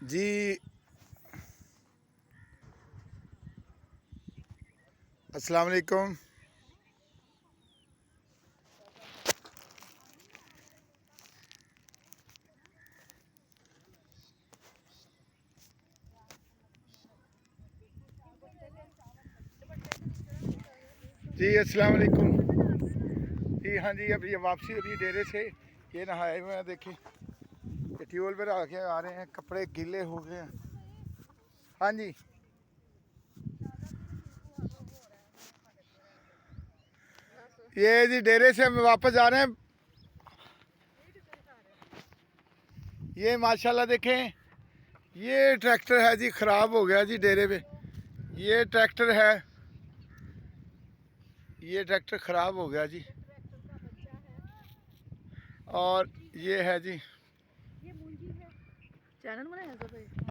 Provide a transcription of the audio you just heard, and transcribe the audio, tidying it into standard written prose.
जी अस्सलाम वालेकुम। जी अस्सलाम वालेकुम। जी हाँ जी, अभी वापसी अभी डेरे से ये नहाए हुए हैं। देखिए ये ट्यूबवेल पर आके आ रहे हैं, कपड़े गीले हो गए हैं। हाँ जी, ये जी डेरे से हम वापस जा रहे हैं। ये माशाल्लाह देखें, ये ट्रैक्टर है जी, ख़राब हो गया जी डेरे पे। ये ट्रैक्टर है, ये ट्रैक्टर ख़राब हो गया जी। और ये है जी, चैनल बनाया